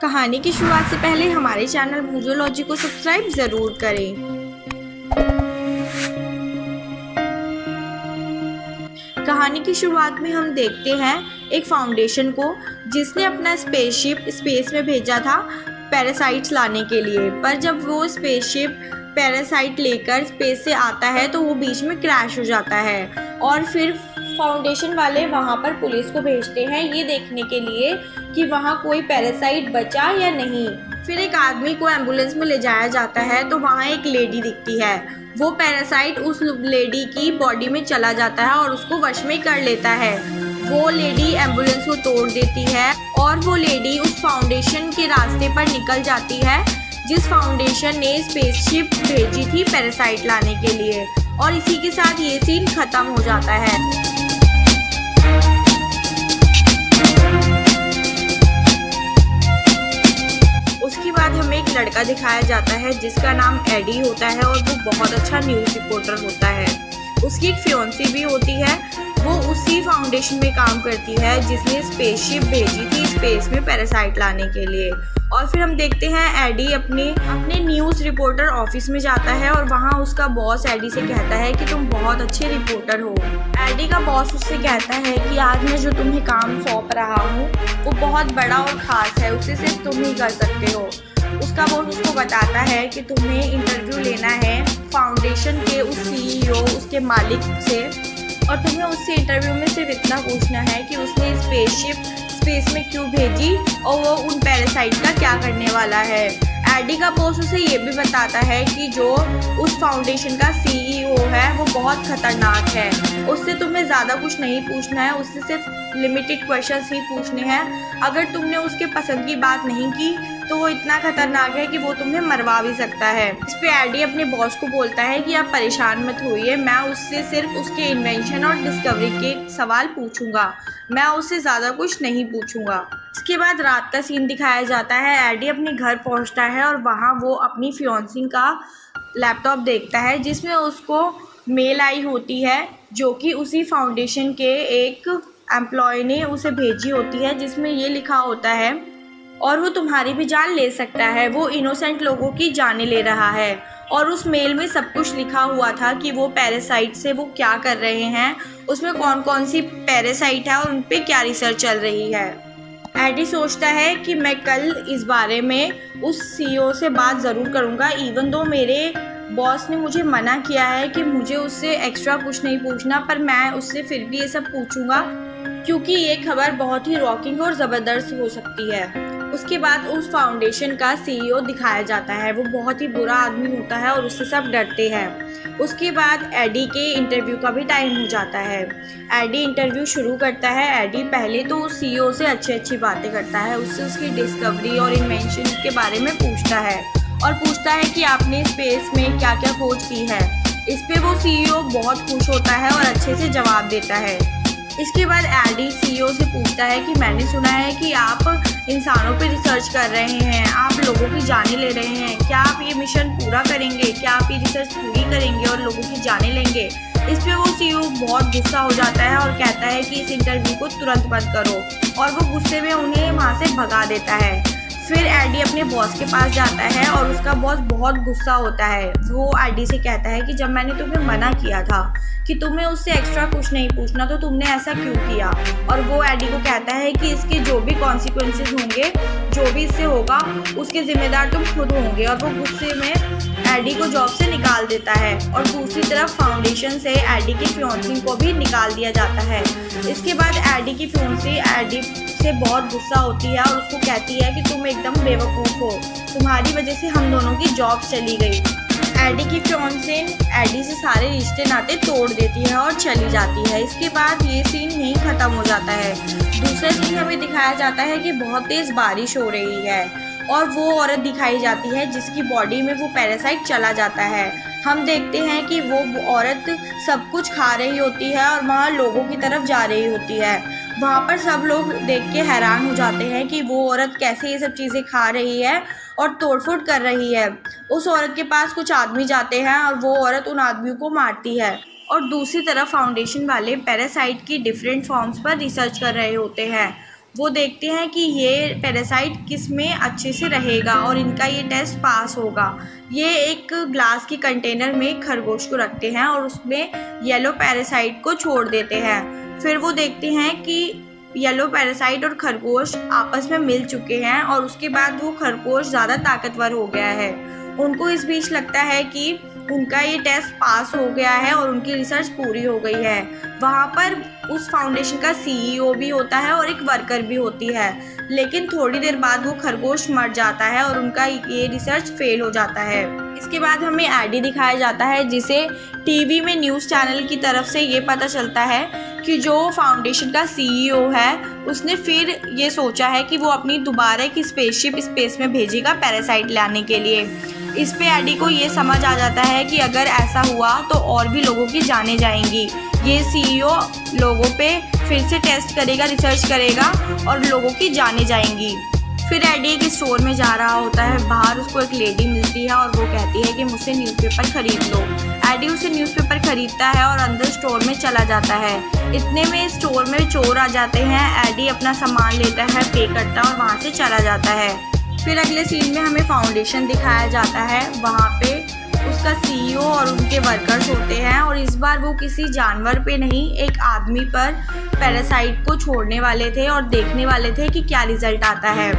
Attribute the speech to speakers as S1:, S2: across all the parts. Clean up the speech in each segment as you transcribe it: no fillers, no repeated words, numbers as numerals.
S1: कहानी की शुरुआत से पहले हमारे चैनल भूजोलॉजी को सब्सक्राइब ज़रूर करें। कहानी की शुरुआत में हम देखते हैं एक फाउंडेशन को जिसने अपना स्पेसशिप स्पेस में भेजा था पैरासाइट्स लाने के लिए। पर जब वो स्पेसशिप पैरासाइट लेकर स्पेस से आता है तो वो बीच में क्रैश हो जाता है और फिर फाउंडेशन वाले वहाँ पर पुलिस को भेजते हैं ये देखने के लिए कि वहाँ कोई पैरासाइट बचा या नहीं। फिर एक आदमी को एम्बुलेंस में ले जाया जाता है तो वहाँ एक लेडी दिखती है। वो पैरासाइट उस लेडी की बॉडी में चला जाता है और उसको वश में कर लेता है। वो लेडी एम्बुलेंस को तोड़ देती है और वो लेडी उस फाउंडेशन के रास्ते पर निकल जाती है जिस फाउंडेशन ने स्पेसशिप भेजी थी पैरासाइट लाने के लिए। और इसी के साथ ये सीन खत्म हो जाता है। उसके बाद हमें एक लड़का दिखाया जाता है जिसका नाम एडी होता है और वो बहुत अच्छा न्यूज़ रिपोर्टर होता है। उसकी एक फियोंसी भी होती है, वो उसी फाउंडेशन में काम करती है जिसने स्पेसशिप भेजी थी स्पेस में पैरासाइट लाने के लिए। और फिर हम देखते हैं एडी अपने न्यूज़ रिपोर्टर ऑफिस में जाता है और वहाँ उसका बॉस एडी से कहता है कि तुम बहुत अच्छे रिपोर्टर हो। एडी का बॉस उससे कहता है कि आज मैं जो तुम्हें काम सौंप रहा हूँ वो बहुत बड़ा और ख़ास है, उसे सिर्फ तुम ही कर सकते हो। उसका बॉस उसको बताता है कि तुम्हें इंटरव्यू लेना है फाउंडेशन के उस सीईओ उसके मालिक से और तुम्हें उससे इंटरव्यू में सिर्फ इतना पूछना है कि उसने स्पेसशिप स्पेस में क्यों भेजी और वो उन पैरासाइट का क्या करने वाला है। एडी का बॉस उसे ये भी बताता है कि जो उस फाउंडेशन का सीईओ है वो बहुत खतरनाक है, उससे तुम्हें ज़्यादा कुछ नहीं पूछना है, उससे सिर्फ लिमिटेड क्वेश्चंस ही पूछने हैं। अगर तुमने उसके पसंद की बात नहीं की तो वो इतना खतरनाक है कि वो तुम्हें मरवा भी सकता है। इस पे एडी अपने बॉस को बोलता है कि आप परेशान मत होइए, मैं उससे सिर्फ उसके इन्वेंशन और डिस्कवरी के सवाल पूछूंगा, मैं उससे ज़्यादा कुछ नहीं पूछूंगा। इसके बाद रात का सीन दिखाया जाता है। एडी अपने घर पहुंचता है और वहां वो अपनी फियोंसी का लैपटॉप देखता है जिसमें उसको मेल आई होती है जो कि उसी फाउंडेशन के एक एम्प्लॉय ने उसे भेजी होती है, जिसमें ये लिखा होता है और वो तुम्हारी भी जान ले सकता है, वो इनोसेंट लोगों की जानें ले रहा है। और उस मेल में सब कुछ लिखा हुआ था कि वो पैरासाइट से वो क्या कर रहे हैं, उसमें कौन कौन सी पैरासाइट है और उन पे क्या रिसर्च चल रही है। एडी सोचता है कि मैं कल इस बारे में उस सीईओ से बात ज़रूर करूँगा, इवन दो मेरे बॉस ने मुझे मना किया है कि मुझे उससे एक्स्ट्रा कुछ नहीं पूछना, पर मैं उससे फिर भी ये सब पूछूंगा क्योंकि ये खबर बहुत ही रॉकिंग और ज़बरदस्त हो सकती है। उसके बाद उस फाउंडेशन का सीईओ दिखाया जाता है, वो बहुत ही बुरा आदमी होता है और उससे सब डरते हैं। उसके बाद एडी के इंटरव्यू का भी टाइम हो जाता है। एडी इंटरव्यू शुरू करता है। एडी पहले तो उस सीईओ से अच्छी बातें करता है, उससे उसकी डिस्कवरी और इन्वेंशन के बारे में पूछता है और पूछता है कि आपने स्पेस में क्या क्या खोज की है। इस पे वो सीईओ बहुत खुश होता है और अच्छे से जवाब देता है। इसके बाद एडी सीईओ से पूछता है कि मैंने सुना है कि आप इंसानों पे रिसर्च कर रहे हैं, आप लोगों की जानें ले रहे हैं, क्या आप ये मिशन पूरा करेंगे, क्या आप ये रिसर्च पूरी करेंगे और लोगों की जानें लेंगे। इस पे वो सीईओ बहुत गुस्सा हो जाता है और कहता है कि इस इंटरव्यू को तुरंत बंद करो और वो गुस्से में उन्हें वहाँ से भगा देता है। फिर एडी अपने बॉस के पास जाता है और उसका बॉस बहुत गुस्सा होता है। वो एडी से कहता है कि जब मैंने तुम्हें मना किया था कि तुम्हें उससे एक्स्ट्रा कुछ नहीं पूछना तो तुमने ऐसा क्यों किया। और वो एडी को कहता है कि इसके जो भी कॉन्सिक्वेंसेस होंगे, जो भी इससे होगा उसके जिम्मेदार तुम खुद होंगे। और वो गुस्से में एडी को जॉब से निकाल देता है और दूसरी तरफ फाउंडेशन से एडी की फियोंसी को भी निकाल दिया जाता है। इसके बाद एडी की फियोंसी एडी से बहुत गुस्सा होती है और उसको कहती है कि तुम एकदम बेवकूफ़ हो, तुम्हारी वजह से हम दोनों की जॉब चली गई। एडी की फियोंसी एडी से सारे रिश्ते नाते तोड़ देती है और चली जाती है। इसके बाद ये सीन यहीं ख़त्म हो जाता है। दूसरा सीन हमें दिखाया जाता है कि बहुत तेज़ बारिश हो रही है और वो औरत दिखाई जाती है जिसकी बॉडी में वो पैरासाइट चला जाता है। हम देखते हैं कि वो औरत सब कुछ खा रही होती है और वहाँ लोगों की तरफ जा रही होती है। वहाँ पर सब लोग देख के हैरान हो जाते हैं कि वो औरत कैसे ये सब चीज़ें खा रही है और तोड़फोड़ कर रही है। उस औरत के पास कुछ आदमी जाते हैं और वो औरत उन आदमियों को मारती है और दूसरी तरफ फाउंडेशन वाले पैरासाइट की डिफरेंट फॉर्म्स पर रिसर्च कर रहे होते हैं। वो देखते हैं कि ये पैरासाइट किस में अच्छे से रहेगा और इनका ये टेस्ट पास होगा। ये एक ग्लास के कंटेनर में खरगोश को रखते हैं और उसमें येलो पैरासाइट को छोड़ देते हैं। फिर वो देखते हैं कि येलो पैरासाइट और खरगोश आपस में मिल चुके हैं और उसके बाद वो खरगोश ज़्यादा ताकतवर हो गया है। उनको इस बीच लगता है कि उनका ये टेस्ट पास हो गया है और उनकी रिसर्च पूरी हो गई है। वहाँ पर उस फाउंडेशन का सीईओ भी होता है और एक वर्कर भी होती है, लेकिन थोड़ी देर बाद वो खरगोश मर जाता है और उनका ये रिसर्च फेल हो जाता है। इसके बाद हमें एडी दिखाया जाता है, जिसे टीवी में न्यूज़ चैनल की तरफ से ये पता चलता है कि जो फाउंडेशन का सीईओ है उसने फिर ये सोचा है कि वो अपनी दोबारा एक स्पेसशिप स्पेस में भेजेगा पैरासाइट लाने के लिए। इस पे एडी को ये समझ आ जाता है कि अगर ऐसा हुआ तो और भी लोगों की जानें जाएंगी। ये सीईओ लोगों पे फिर से टेस्ट करेगा, रिसर्च करेगा और लोगों की जानें जाएंगी। फिर एडी एक स्टोर में जा रहा होता है। बाहर उसको एक लेडी मिलती है और वो कहती है कि मुझसे न्यूज़पेपर खरीद लो। एडी उसे न्यूज़पेपर खरीदता है और अंदर स्टोर में चला जाता है। इतने में स्टोर में चोर आ जाते हैं। एडी अपना सामान लेता है, पे करता है और वहाँ से चला जाता है। फिर अगले सीन में हमें फाउंडेशन दिखाया जाता है। वहाँ पे उसका सीईओ और उनके वर्कर्स होते हैं और इस बार वो किसी जानवर पे नहीं, एक आदमी पर पैरासाइट को छोड़ने वाले थे और देखने वाले थे कि क्या रिजल्ट आता है।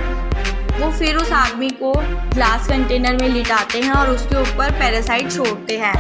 S1: वो फिर उस आदमी को ग्लास कंटेनर में लिटाते हैं और उसके ऊपर पैरासाइट छोड़ते हैं।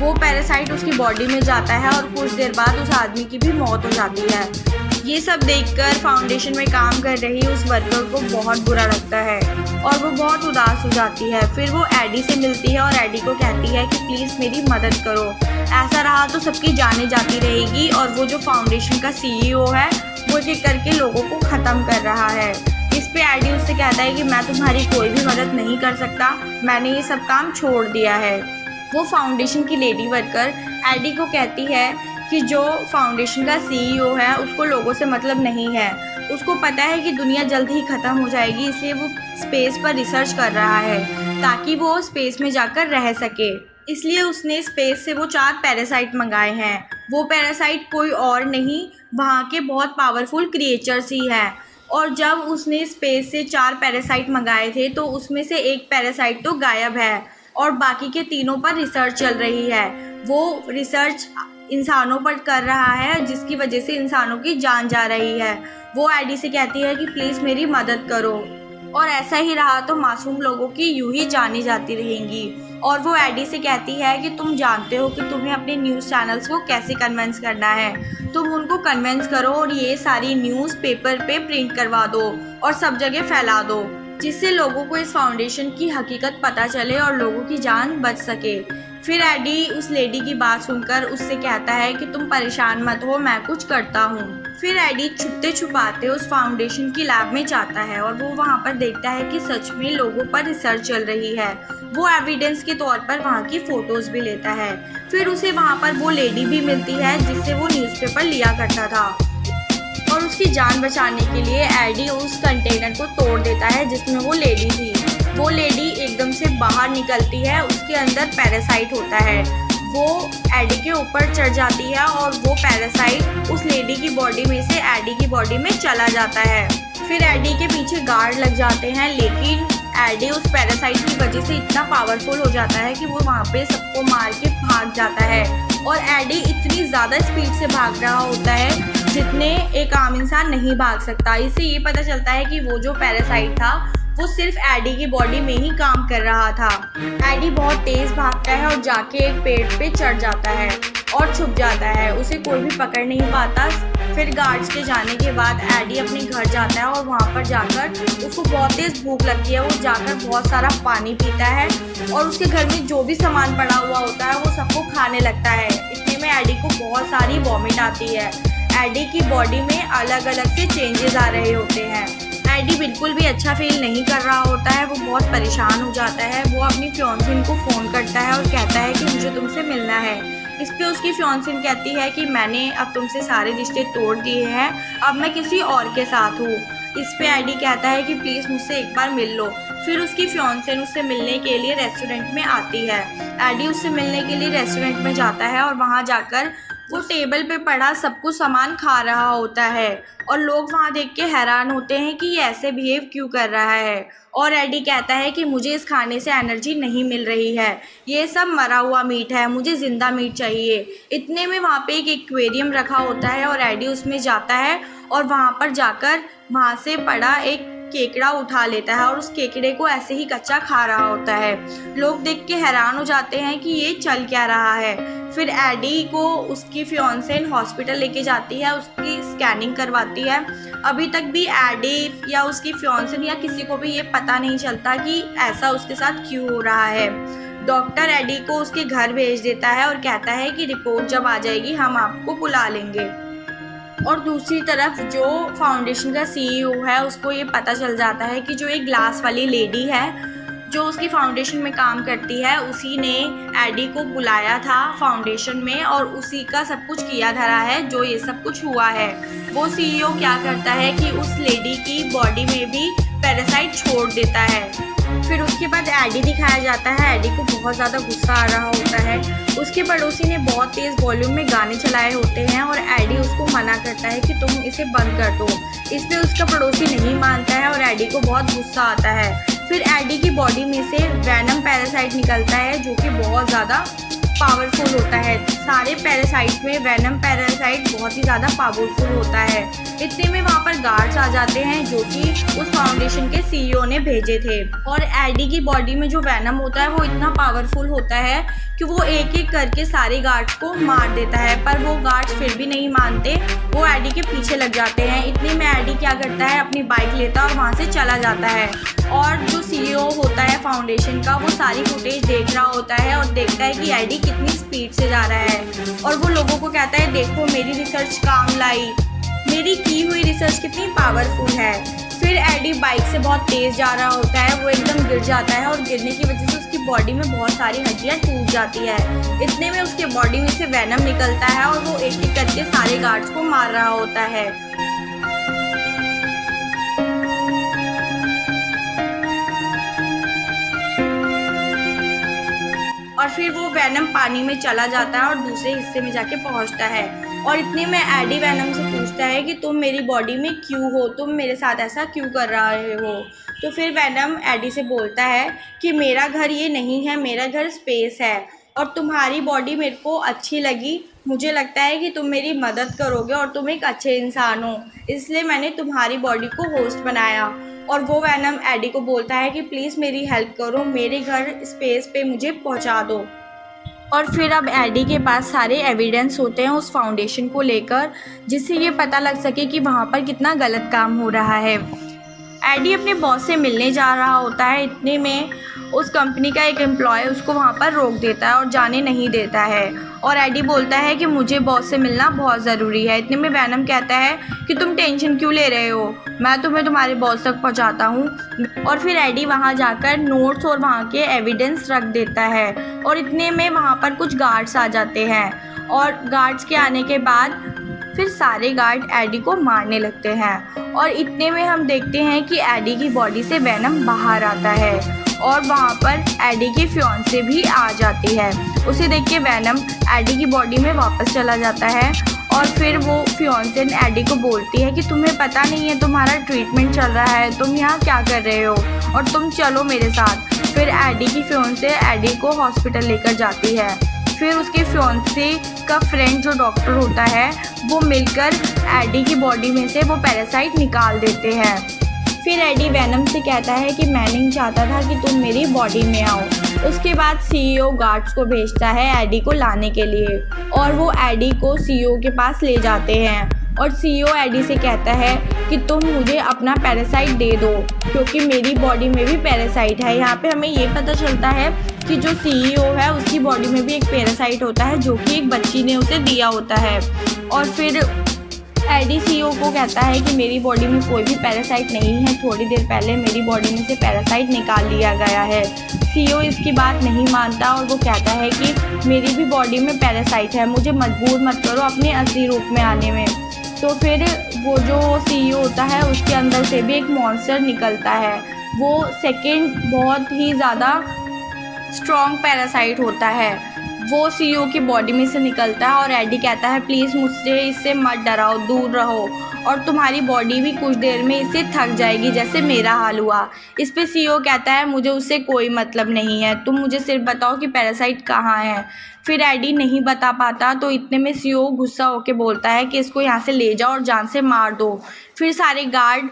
S1: वो पैरासाइट उसकी बॉडी में जाता है और कुछ देर बाद उस आदमी की भी मौत हो जाती है। ये सब देखकर फाउंडेशन में काम कर रही उस वर्कर को बहुत बुरा लगता है और वो बहुत उदास हो जाती है। फिर वो एडी से मिलती है और एडी को कहती है कि प्लीज़ मेरी मदद करो, ऐसा रहा तो सबकी जानें जाती रहेगी और वो जो फाउंडेशन का सीईओ है वो एक करके लोगों को ख़त्म कर रहा है। इस पे एडी उससे कहता है कि मैं तुम्हारी कोई भी मदद नहीं कर सकता, मैंने ये सब काम छोड़ दिया है। वो फाउंडेशन की लेडी वर्कर एडी को कहती है कि जो फाउंडेशन का सीईओ है उसको लोगों से मतलब नहीं है, उसको पता है कि दुनिया जल्द ही ख़त्म हो जाएगी, इसलिए वो स्पेस पर रिसर्च कर रहा है ताकि वो स्पेस में जाकर रह सके। इसलिए उसने स्पेस से वो 4 पैरासाइट मंगाए हैं। वो पैरासाइट कोई और नहीं, वहाँ के बहुत पावरफुल क्रिएचर्स ही हैं। और जब उसने स्पेस से 4 पैरासाइट मंगाए थे तो उसमें से एक पैरासाइट तो गायब है और बाकी के तीनों पर रिसर्च चल रही है। वो रिसर्च इंसानों पर कर रहा है जिसकी वजह से इंसानों की जान जा रही है। वो एडी से कहती है कि प्लीज़ मेरी मदद करो और ऐसा ही रहा तो मासूम लोगों की यूं ही जानी जाती रहेंगी। और वो एडी से कहती है कि तुम जानते हो कि तुम्हें अपने न्यूज़ चैनल्स को कैसे कन्विंस करना है, तुम उनको कन्विंस करो और ये सारी न्यूज़ पेपर पे प्रिंट करवा दो और सब जगह फैला दो, जिससे लोगों को इस फाउंडेशन की हकीकत पता चले और लोगों की जान बच सके। फिर एडी उस लेडी की बात सुनकर उससे कहता है कि तुम परेशान मत हो, मैं कुछ करता हूँ। फिर एडी छुपते छुपाते उस फाउंडेशन की लैब में जाता है और वो वहाँ पर देखता है कि सच में लोगों पर रिसर्च चल रही है। वो एविडेंस के तौर पर वहाँ की फ़ोटोज़ भी लेता है। फिर उसे वहाँ पर वो लेडी भी मिलती है जिससे वो न्यूज़पेपर लिया करता था और उसकी जान बचाने के लिए एडी उस कंटेनर को तोड़ देता है जिसमें वो लेडी थी। वो लेडी एकदम से बाहर निकलती है, उसके अंदर पैरासाइट होता है। वो एडी के ऊपर चढ़ जाती है और वो पैरासाइट उस लेडी की बॉडी में से एडी की बॉडी में चला जाता है। फिर एडी के पीछे गार्ड लग जाते हैं, लेकिन एडी उस पैरासाइट की वजह से इतना पावरफुल हो जाता है कि वो वहाँ पे सबको मार के भाग जाता है। और एडी इतनी ज़्यादा स्पीड से भाग रहा होता है जितने एक आम इंसान नहीं भाग सकता। इससे ये पता चलता है कि वो जो पैरासाइट था वो सिर्फ एडी की बॉडी में ही काम कर रहा था। एडी बहुत तेज़ भागता है और जाके एक पेड़ पे चढ़ जाता है और छुप जाता है, उसे कोई भी पकड़ नहीं पाता। फिर गार्ड्स के जाने के बाद एडी अपने घर जाता है और वहाँ पर जाकर उसको बहुत तेज़ भूख लगती है। वो जाकर बहुत सारा पानी पीता है और उसके घर में जो भी सामान पड़ा हुआ होता है वो सबको खाने लगता है। इतने में एडी को बहुत सारी वॉमिट आती है। एडी की बॉडी में अलग अलग से चेंजेस आ रहे होते हैं। एडी बिल्कुल भी अच्छा फील नहीं कर रहा होता है, वो बहुत परेशान हो जाता है। वो अपनी फियांसिन को फ़ोन करता है और कहता है कि मुझे तुमसे मिलना है। इस पे उसकी फियांसिन कहती है कि मैंने अब तुमसे सारे रिश्ते तोड़ दिए हैं, अब मैं किसी और के साथ हूँ। इस पे एडी कहता है कि प्लीज़ मुझसे एक बार मिल लो। फिर उसकी फियांसिन उससे मिलने के लिए रेस्टोरेंट में आती है। एडी उससे मिलने के लिए रेस्टोरेंट में जाता है और वहाँ जाकर वो टेबल पे पड़ा सब कुछ सामान खा रहा होता है और लोग वहाँ देख के हैरान होते हैं कि ये ऐसे बिहेव क्यों कर रहा है। और एडी कहता है कि मुझे इस खाने से एनर्जी नहीं मिल रही है, ये सब मरा हुआ मीट है, मुझे ज़िंदा मीट चाहिए। इतने में वहाँ पे एक एक्वेरियम रखा होता है और एडी उसमें जाता है और वहाँ पर जाकर वहाँ से पड़ा एक केकड़ा उठा लेता है और उस केकड़े को ऐसे ही कच्चा खा रहा होता है। लोग देख के हैरान हो जाते हैं कि ये चल क्या रहा है। फिर एडी को उसकी फियांसे हॉस्पिटल लेके जाती है, उसकी स्कैनिंग करवाती है। अभी तक भी एडी या उसकी फियांसे या किसी को भी ये पता नहीं चलता कि ऐसा उसके साथ क्यों हो रहा है। डॉक्टर एडी को उसके घर भेज देता है और कहता है कि रिपोर्ट जब आ जाएगी हम आपको बुला लेंगे। और दूसरी तरफ जो फाउंडेशन का सीईओ है उसको ये पता चल जाता है कि जो एक ग्लास वाली लेडी है जो उसकी फाउंडेशन में काम करती है, उसी ने एडी को बुलाया था फाउंडेशन में और उसी का सब कुछ किया धरा है जो ये सब कुछ हुआ है। वो सीईओ क्या करता है कि उस लेडी की बॉडी में भी पैरासाइट छोड़ देता है। फिर उसके बाद एडी दिखाया जाता है। एडी को बहुत ज़्यादा गुस्सा आ रहा होता है। उसके पड़ोसी ने बहुत तेज़ वॉल्यूम में गाने चलाए होते हैं और एडी उसको मना करता है कि तुम इसे बंद कर दो। इसलिए उसका पड़ोसी नहीं मानता है और एडी को बहुत गुस्सा आता है। फिर एडी की बॉडी में से वैनम पैरासाइट निकलता है जो कि बहुत ज़्यादा पावरफुल होता है। सारे पैरासाइट्स में वैनम पैरासाइट बहुत ही ज़्यादा पावरफुल होता है। इतने में वहाँ पर गार्ड्स आ जाते हैं जो कि उस फाउंडेशन के सीईओ ने भेजे थे। और एडी की बॉडी में जो वैनम होता है वो इतना पावरफुल होता है कि वो एक एक करके सारे गार्ड्स को मार देता है, पर वो गार्ड्स फिर भी नहीं मानते, वो एडी के पीछे लग जाते हैं। इतने में एडी क्या करता है, अपनी बाइक लेता है और वहाँ से चला जाता है। और जो सीईओ होता है फाउंडेशन का वो सारी फुटेज देख रहा होता है और देखता है कि एडी कितनी स्पीड से जा रहा है और वो लोगों को कहता है देखो मेरी रिसर्च काम लाई, मेरी की हुई रिसर्च कितनी पावरफुल है। फिर एडी बाइक से बहुत तेज़ जा रहा होता है, वो एकदम गिर जाता है और गिरने की वजह से उसकी बॉडी में बहुत सारी हड्डियाँ टूट जाती है। इतने में उसके बॉडी में से वैनम निकलता है और वो एक एक करके सारे गार्ड्स को मार रहा होता है। और फिर वो वैनम पानी में चला जाता है और दूसरे हिस्से में जाके पहुंचता है। और इतने में एडी वैनम से पूछता है कि तुम मेरी बॉडी में क्यों हो, तुम मेरे साथ ऐसा क्यों कर रहे हो। तो फिर वैनम एडी से बोलता है कि मेरा घर ये नहीं है, मेरा घर स्पेस है और तुम्हारी बॉडी मेरे को अच्छी लगी, मुझे लगता है कि तुम मेरी मदद करोगे और तुम एक अच्छे इंसान हो, इसलिए मैंने तुम्हारी बॉडी को होस्ट बनाया। और वो वैनम एडी को बोलता है कि प्लीज़ मेरी हेल्प करो, मेरे घर स्पेस पे मुझे पहुंचा दो। और फिर अब एडी के पास सारे एविडेंस होते हैं उस फाउंडेशन को लेकर, जिससे ये पता लग सके कि वहाँ पर कितना गलत काम हो रहा है। एडी अपने बॉस से मिलने जा रहा होता है। इतने में उस कंपनी का एक एम्प्लॉय उसको वहाँ पर रोक देता है और जाने नहीं देता है। और एडी बोलता है कि मुझे बॉस से मिलना बहुत ज़रूरी है। इतने में वैनम कहता है कि तुम टेंशन क्यों ले रहे हो, मैं तुम्हें तुम्हारे बॉस तक पहुँचाता हूँ। और फिर एडी वहाँ जाकर नोट्स और वहाँ के एविडेंस रख देता है। और इतने में वहाँ पर कुछ गार्ड्स आ जाते हैं और गार्ड्स के आने के बाद फिर सारे गार्ड एडी को मारने लगते हैं। और इतने में हम देखते हैं कि एडी की बॉडी से वैनम बाहर आता है और वहाँ पर एडी की फियांसे भी आ जाती है। उसे देख के वैनम एडी की बॉडी में वापस चला जाता है और फिर वो फियांसे एडी को बोलती है कि तुम्हें पता नहीं है तुम्हारा ट्रीटमेंट चल रहा है, तुम यहाँ क्या कर रहे हो और तुम चलो मेरे साथ। फिर एडी की फियांसे एडी को हॉस्पिटल लेकर जाती है। फिर उसके फियांसे का फ्रेंड जो डॉक्टर होता है वो मिलकर एडी की बॉडी में से वो पैरासाइट निकाल देते हैं। फिर एडी वैनम से कहता है कि मैं नहीं चाहता था कि तुम मेरी बॉडी में आओ। उसके बाद सीईओ गार्ड्स को भेजता है एडी को लाने के लिए और वो एडी को सीईओ के पास ले जाते हैं। और सीईओ एडी से कहता है कि तुम मुझे अपना पैरासाइट दे दो क्योंकि मेरी बॉडी में भी पैरासाइट है। यहाँ पे हमें ये पता चलता है कि जो सीईओ है उसकी बॉडी में भी एक पैरासाइट होता है जो कि एक बच्ची ने उसे दिया होता है। और फिर एडी सीईओ को कहता है कि मेरी बॉडी में कोई भी पैरासाइट नहीं है, थोड़ी देर पहले मेरी बॉडी में से पैरासाइट निकाल लिया गया है। सीईओ इसकी बात नहीं मानता और वो कहता है कि मेरी भी बॉडी में पैरासाइट है, मुझे मजबूर मत करो अपने असली रूप में आने में। तो फिर वो जो सीईओ होता है उसके अंदर से भी एक मॉन्स्टर निकलता है। वो सेकंड बहुत ही ज़्यादा स्ट्रॉन्ग पैरासाइट होता है वो सीईओ की बॉडी में से निकलता है और एडी कहता है प्लीज़ मुझसे इससे मत डराओ, दूर रहो, और तुम्हारी बॉडी भी कुछ देर में इससे थक जाएगी जैसे मेरा हाल हुआ। इस पे सीईओ कहता है मुझे उससे कोई मतलब नहीं है, तुम मुझे सिर्फ बताओ कि पैरासाइट कहाँ है। फिर एडी नहीं बता पाता तो इतने में सीईओ गुस्सा होकर बोलता है कि इसको यहाँ से ले जाओ और जान से मार दो। फिर सारे गार्ड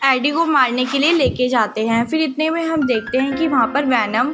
S1: एडी को मारने के लिए लेके जाते हैं। फिर इतने में हम देखते हैं कि वहाँ पर वैनम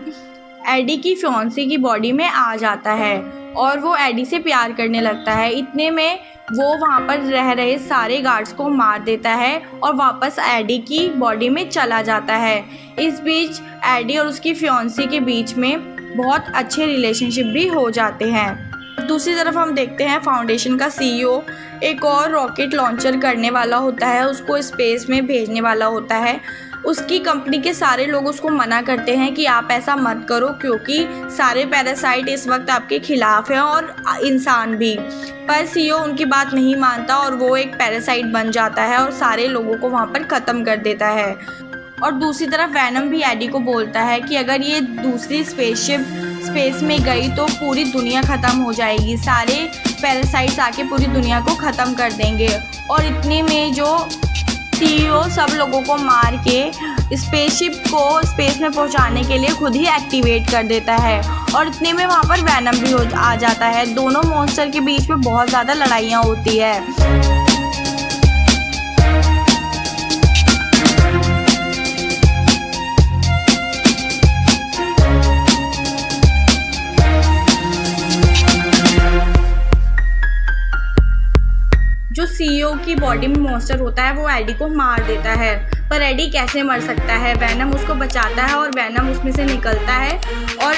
S1: एडी की फियांसी की बॉडी में आ जाता है और वो एडी से प्यार करने लगता है। इतने में वो वहाँ पर रह रहे सारे गार्ड्स को मार देता है और वापस एडी की बॉडी में चला जाता है। इस बीच एडी और उसकी फियांसी के बीच में बहुत अच्छे रिलेशनशिप भी हो जाते हैं। दूसरी तरफ हम देखते हैं फाउंडेशन का सीईओ एक और रॉकेट लॉन्चर करने वाला होता है, उसको स्पेस में भेजने वाला होता है। उसकी कंपनी के सारे लोग उसको मना करते हैं कि आप ऐसा मत करो क्योंकि सारे पैरासाइट इस वक्त आपके खिलाफ हैं और इंसान भी। पर सीईओ उनकी बात नहीं मानता और वो एक पैरासाइट बन जाता है और सारे लोगों को वहाँ पर ख़त्म कर देता है। और दूसरी तरफ वैनम भी एडी को बोलता है कि अगर ये दूसरी स्पेसशिप स्पेस में गई तो पूरी दुनिया ख़त्म हो जाएगी, सारे पैरासाइट्स आके पूरी दुनिया को ख़त्म कर देंगे। और इतने में जो सीईओ सब लोगों को मार के स्पेसशिप को स्पेस में पहुंचाने के लिए खुद ही एक्टिवेट कर देता है। और इतने में वहाँ पर वैनम भी आ जाता है। दोनों मॉन्स्टर के बीच में बहुत ज़्यादा लड़ाइयाँ होती है। जो सीईओ की बॉडी में मॉन्स्टर होता है वो एडी को मार देता है, पर एडी कैसे मर सकता है। वैनम उसको बचाता है और वैनम उसमें से निकलता है और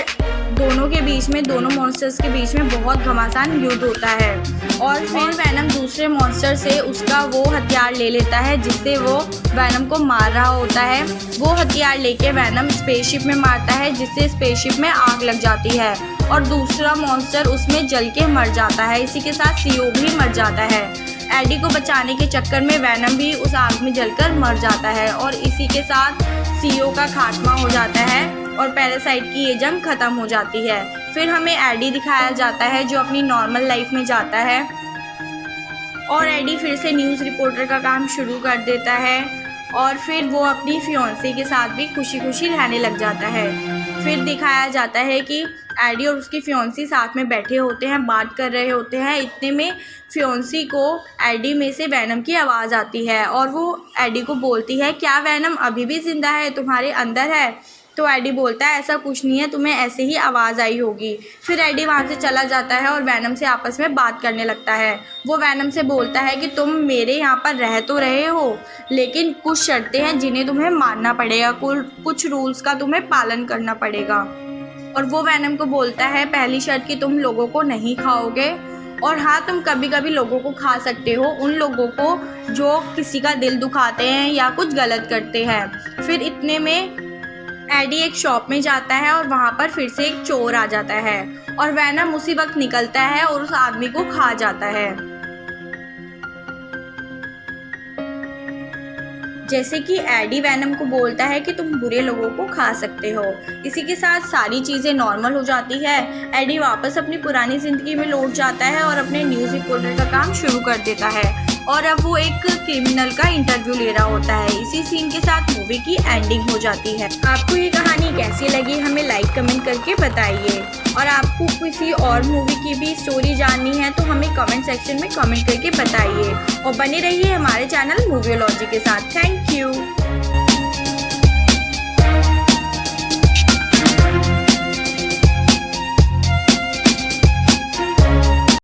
S1: दोनों के बीच में, दोनों मॉन्स्टर्स के बीच में बहुत घमासान युद्ध होता है। और फिर वैनम दूसरे मॉन्स्टर से उसका वो हथियार ले लेता है जिससे वो वैनम को मार रहा होता है। वो हथियार लेके वैनम स्पेसशिप में मारता है जिससे स्पेसशिप में आग लग जाती है और दूसरा मॉन्स्टर उसमें जल के मर जाता है। इसी के साथ सीईओ भी मर जाता है। एडी को बचाने के चक्कर में वैनम भी उस आग में जलकर मर जाता है और इसी के साथ सीईओ का खात्मा हो जाता है और पैरासाइट की ये जंग ख़त्म हो जाती है। फिर हमें एडी दिखाया जाता है जो अपनी नॉर्मल लाइफ में जाता है और एडी फिर से न्यूज़ रिपोर्टर का काम शुरू कर देता है और फिर वो अपनी फियांसी के साथ भी खुशी खुशी रहने लग जाता है। फिर दिखाया जाता है कि एडी और उसकी फियांसी साथ में बैठे होते हैं, बात कर रहे होते हैं। इतने में फियांसी को एडी में से वैनम की आवाज़ आती है और वो एडी को बोलती है क्या वैनम अभी भी ज़िंदा है, तुम्हारे अंदर है? तो एडी बोलता है ऐसा कुछ नहीं है, तुम्हें ऐसे ही आवाज़ आई होगी। फिर एडी वहाँ से चला जाता है और वैनम से आपस में बात करने लगता है। वो वैनम से बोलता है कि तुम मेरे यहाँ पर रह तो रहे हो लेकिन कुछ शर्तें हैं जिन्हें तुम्हें मानना पड़ेगा, कुछ रूल्स का तुम्हें पालन करना पड़ेगा। और वो वैनम को बोलता है पहली शर्त कि तुम लोगों को नहीं खाओगे और हाँ तुम कभी कभी लोगों को खा सकते हो, उन लोगों को जो किसी का दिल दुखाते हैं या कुछ गलत करते हैं। फिर इतने में एडी एक शॉप में जाता है और वहाँ पर फिर से एक चोर आ जाता है और वैनम उसी वक्त निकलता है और उस आदमी को खा जाता है। जैसे कि एडी वैनम को बोलता है कि तुम बुरे लोगों को खा सकते हो। इसी के साथ सारी चीज़ें नॉर्मल हो जाती है। एडी वापस अपनी पुरानी ज़िंदगी में लौट जाता है और अपने न्यूज़ रिपोर्टर का काम शुरू कर देता है और अब वो एक क्रिमिनल का इंटरव्यू ले रहा होता है। इसी सीन के साथ मूवी की एंडिंग हो जाती है। आपको ये कहानी कैसी लगी हमें लाइक कमेंट करके बताइए और आपको किसी और मूवी की भी स्टोरी जाननी है तो हमें कमेंट सेक्शन में कमेंट करके बताइए और बने रहिए हमारे चैनल मूवीलॉजी के साथ। Thank you.